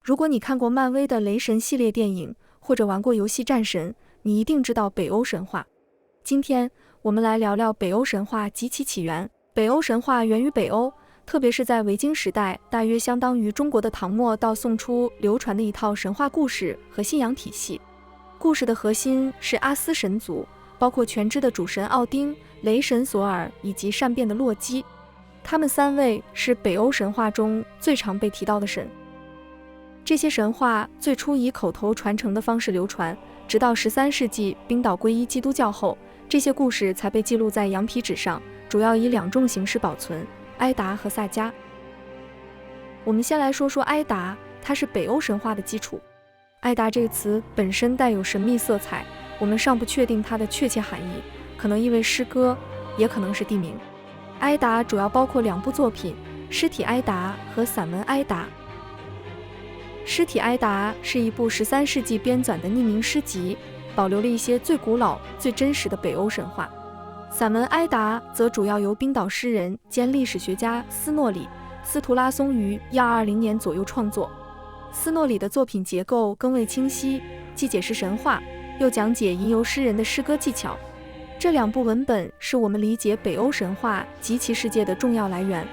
如果你看过漫威的雷神系列电影，或者玩过游戏战神，你一定知道北欧神话。今天我们来聊聊北欧神话及其起源。北欧神话源于北欧，特别是在维京时代，大约相当于中国的唐末到宋初流传的一套神话故事和信仰体系。故事的核心是阿斯神族，包括全知的主神奥丁、雷神索尔以及善变的洛基。他们三位是北欧神话中最常被提到的神。这些神话最初以口头传承的方式流传，直到13世纪冰岛皈依基督教后，这些故事才被记录在羊皮纸上，主要以2种形式保存：埃达和萨迦。我们先来说说埃达，它是北欧神话的基础。埃达这个词本身带有神秘色彩，我们尚不确定它的确切含义，可能意为诗歌，也可能是地名。埃达主要包括2部作品：尸体埃达和散文埃达。尸体埃达是一部13世纪编纂的匿名诗集，保留了一些最古老、最真实的北欧神话。散文埃达则主要由冰岛诗人兼历史学家斯诺里·斯图拉松于1220年左右创作。斯诺里的作品结构更为清晰，既解释神话，又讲解吟游诗人的诗歌技巧。这2部文本是我们理解北欧神话及其世界的重要来源。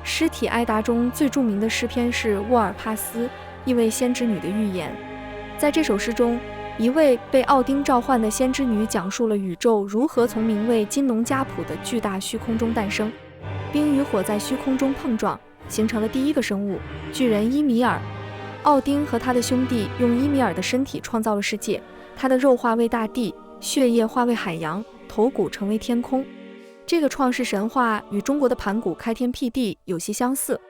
尸体埃达中最著名的诗篇是沃尔帕斯，意为先知女的预言。在这首诗中，一位被奥丁召唤的先知女讲述了宇宙如何从名为金农加普的巨大虚空中诞生。冰与火在虚空中碰撞，形成了第一个生物——巨人伊米尔。奥丁和他的兄弟用伊米尔的身体创造了世界，他的肉化为大地，血液化为海洋，头骨成为天空。这个创世神话与中国的盘古开天辟地有些相似。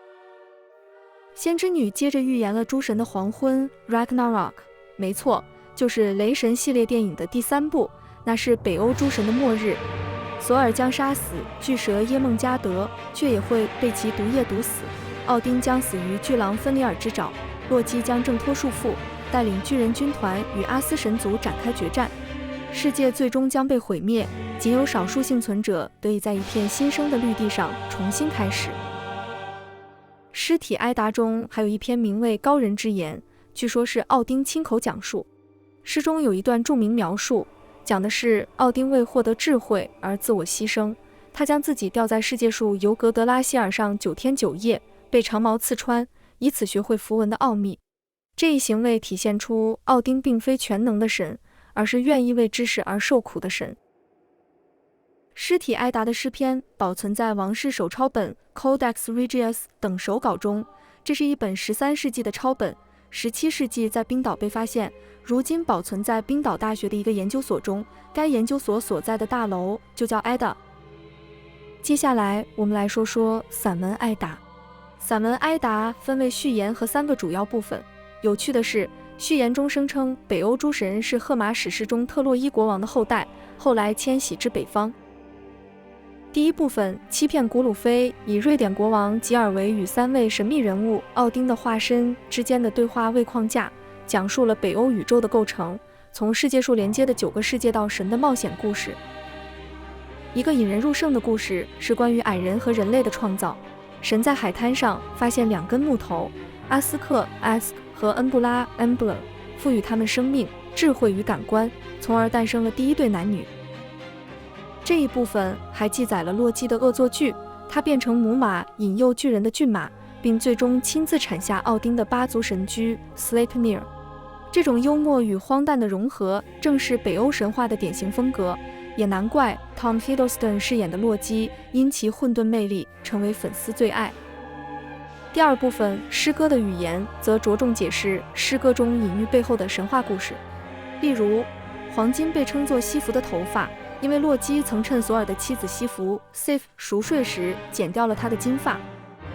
先知女接着预言了诸神的黄昏 Ragnarok， 没错，就是雷神系列电影的第3部，那是北欧诸神的末日。索尔将杀死巨蛇耶梦加德，却也会被其毒液毒死。奥丁将死于巨狼芬里尔之爪，洛基将挣脱束缚，带领巨人军团与阿斯神族展开决战。世界最终将被毁灭，仅有少数幸存者得以在一片新生的绿地上重新开始。尸体埃达中还有一篇名为《高人之言》，据说是奥丁亲口讲述。诗中有一段著名描述，讲的是奥丁为获得智慧而自我牺牲，他将自己吊在世界树尤格德拉希尔上9天9夜，被长矛刺穿，以此学会符文的奥秘。这一行为体现出奥丁并非全能的神，而是愿意为知识而受苦的神。尸体埃达的诗篇保存在王室手抄本 Codex Regius 等手稿中，这是一本13世纪的抄本，17世纪在冰岛被发现，如今保存在冰岛大学的一个研究所中，该研究所所在的大楼就叫埃达。接下来我们来说说散文埃达。散文埃达分为序言和3个主要部分。有趣的是，序言中声称北欧诸神是荷马史诗中特洛伊国王的后代，后来迁徙至北方。第一部分欺骗古鲁菲以瑞典国王吉尔维与3位神秘人物奥丁的化身之间的对话为框架，讲述了北欧宇宙的构成，从世界树连接的9个世界到神的冒险故事。一个引人入胜的故事是关于矮人和人类的创造。神在海滩上发现2根木头，阿斯克 Ask 和恩布拉 Embler， 赋予他们生命、智慧与感官，从而诞生了第一对男女。这一部分还记载了洛基的恶作剧，他变成母马引诱巨人的骏马，并最终亲自产下奥丁的8足神驹 Sleipnir。 这种幽默与荒诞的融合正是北欧神话的典型风格，也难怪 Tom Hiddleston 饰演的洛基因其混沌魅力成为粉丝最爱。第2部分诗歌的语言则着重解释诗歌中隐喻背后的神话故事，例如黄金被称作西弗的头发，因为洛基曾趁索尔的妻子西弗 Sif 熟睡时剪掉了他的金发。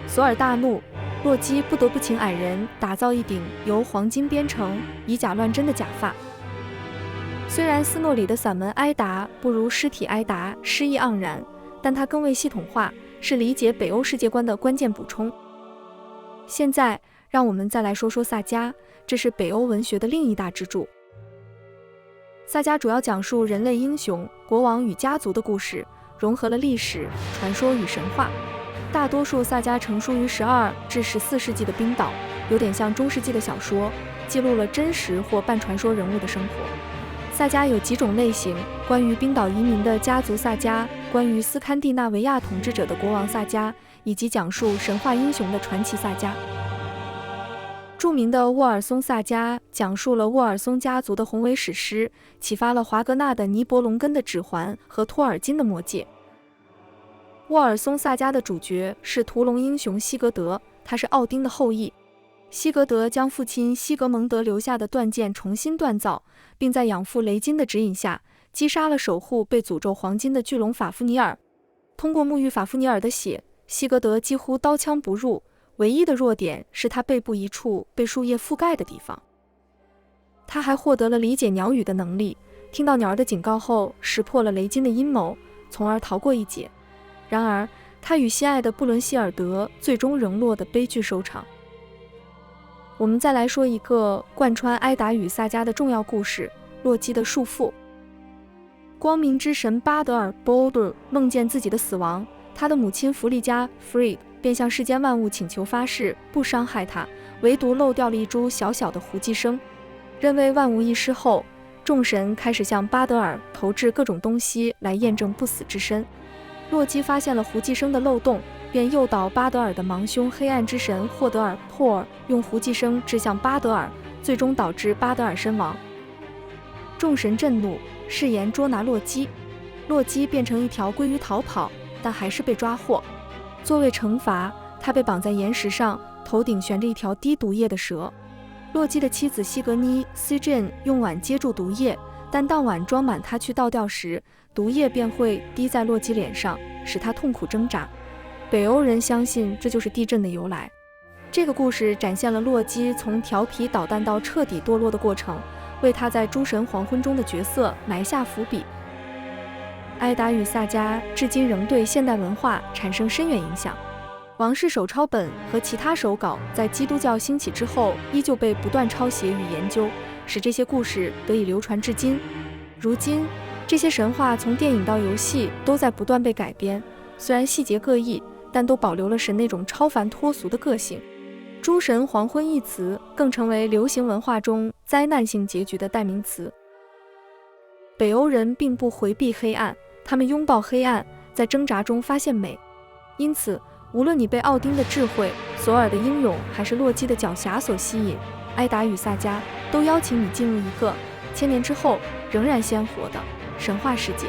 索尔大怒，洛基不得不请矮人打造一顶由黄金编成、以假乱真的假发。虽然斯诺里的散文埃达不如尸体埃达诗意盎然，但它更为系统化，是理解北欧世界观的关键补充。现在让我们再来说说萨迦，这是北欧文学的另一大支柱。萨迦主要讲述人类英雄、国王与家族的故事，融合了历史、传说与神话。大多数萨迦成书于12至14世纪的冰岛，有点像中世纪的小说，记录了真实或半传说人物的生活。萨迦有几种类型：关于冰岛移民的家族萨迦，关于斯堪的纳维亚统治者的国王萨迦，以及讲述神话英雄的传奇萨迦。著名的沃尔松萨迦讲述了沃尔松家族的宏伟史诗，启发了华格纳的《尼伯龙根的指环》和托尔金的《魔戒》。沃尔松萨迦的主角是屠龙英雄西格德，他是奥丁的后裔。西格德将父亲西格蒙德留下的断剑重新锻造，并在养父雷金的指引下击杀了守护被诅咒黄金的巨龙法夫尼尔。通过沐浴法夫尼尔的血，西格德几乎刀枪不入，唯一的弱点是他背部一处被树叶覆盖的地方。他还获得了理解鸟语的能力，听到鸟儿的警告后识破了雷金的阴谋，从而逃过一劫。然而他与心爱的布伦希尔德最终仍落得悲剧收场。我们再来说一个贯穿埃达与萨迦的重要故事——洛基的束缚。光明之神巴德尔 Baldur 梦见自己的死亡，他的母亲弗利加 Frigg 便向世间万物请求发誓不伤害他，唯独漏掉了一株小小的胡寄生。认为万无一失后，众神开始向巴德尔投掷各种东西来验证不死之身。洛基发现了胡寄生的漏洞，便诱导巴德尔的芒兄黑暗之神霍德尔 Por 用胡寄生掷向巴德尔，最终导致巴德尔身亡。众神震怒，誓言捉拿洛基。洛基变成一条鲑鱼逃跑，但还是被抓获。作为惩罚，他被绑在岩石上，头顶悬着一条滴毒液的蛇。洛基的妻子西格妮 Sigyn 用碗接住毒液，但当碗装满他去倒掉时，毒液便会滴在洛基脸上，使他痛苦挣扎。北欧人相信这就是地震的由来。这个故事展现了洛基从调皮捣蛋到彻底堕落的过程，为他在诸神黄昏中的角色埋下伏笔。埃达与萨迦至今仍对现代文化产生深远影响。王室手抄本和其他手稿在基督教兴起之后依旧被不断抄写与研究，使这些故事得以流传至今。如今，这些神话从电影到游戏都在不断被改编，虽然细节各异，但都保留了神那种超凡脱俗的个性。诸神黄昏一词更成为流行文化中灾难性结局的代名词。北欧人并不回避黑暗，他们拥抱黑暗，在挣扎中发现美。因此，无论你被奥丁的智慧、索尔的英勇，还是洛基的狡黠所吸引，埃达与萨迦都邀请你进入一个1000年之后仍然鲜活的神话世界。